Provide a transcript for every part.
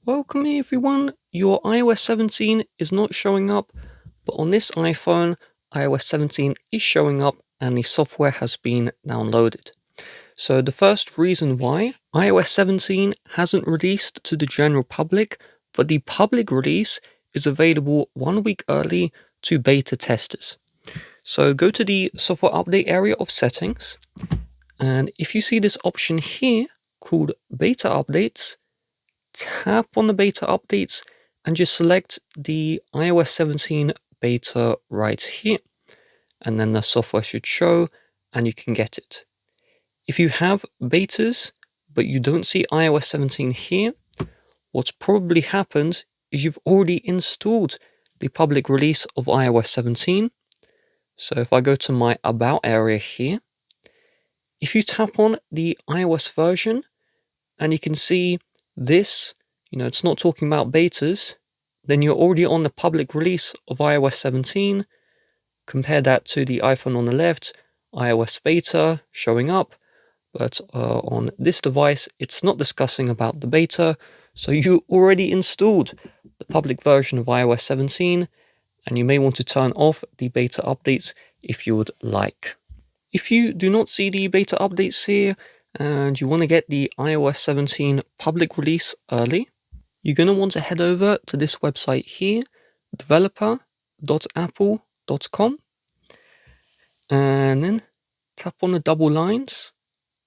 Welcome everyone, your iOS 17 is not showing up, but on this iPhone, iOS 17 is showing up and the software has been downloaded. So the first reason why iOS 17 hasn't released to the general public, but the public release is available 1 week early to beta testers. So go to the software update area of settings, and if you see this option here called beta updates, tap on the beta updates and just select the iOS 17 beta right here. And then the software should show and you can get it. If you have betas, but you don't see iOS 17 here, what's probably happened is you've already installed the public release of iOS 17. So if I go to my About area here, if you tap on the iOS version and you can see this, it's not talking about betas, then you're already on the public release of iOS 17. Compare that to the iPhone on the left, iOS beta showing up, but on this device, it's not discussing about the beta. So you already installed the public version of iOS 17, and you may want to turn off the beta updates if you would like. If you do not see the beta updates here, and you want to get the iOS 17 public release early, you're going to want to head over to this website here, developer.apple.com, and then tap on the double lines,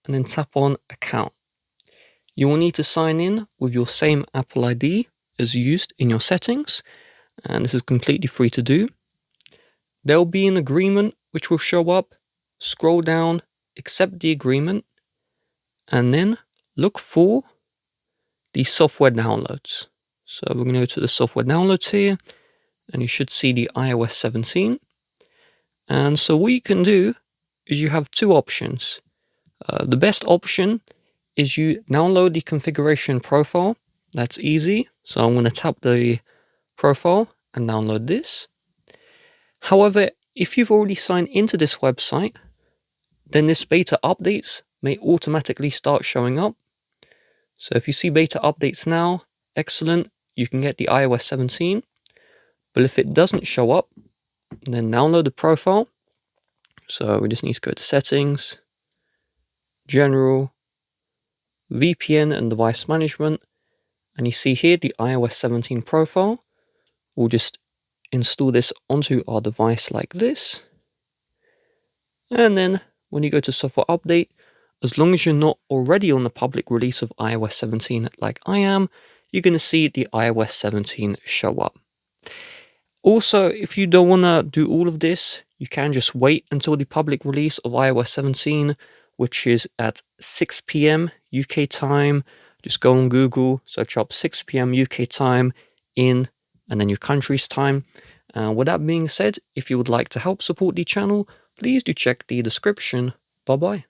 and then tap on Account. You will need to sign in with your same Apple ID as used in your settings, and this is completely free to do. There will be an agreement which will show up. Scroll down, accept the agreement, and then look for the software downloads. So we're going to go to the software downloads here, and you should see the iOS 17. And so what you can do is you have two options. The best option is you download the configuration profile. That's easy. So I'm going to tap the profile and download this. However, if you've already signed into this website, then this beta updates may automatically start showing up. So if you see beta updates now, excellent, you can get the iOS 17. But if it doesn't show up, then download the profile. So we just need to go to Settings, General, VPN and Device Management. And you see here the iOS 17 profile. We'll just install this onto our device like this. And then when you go to Software Update, as long as you're not already on the public release of iOS 17 like I am, you're going to see the iOS 17 show up. Also, if you don't want to do all of this, you can just wait until the public release of iOS 17, which is at 6 p.m. UK time. Just go on Google, search up 6 p.m. UK time and then your country's time. With that being said, if you would like to help support the channel, please do check the description. Bye-bye.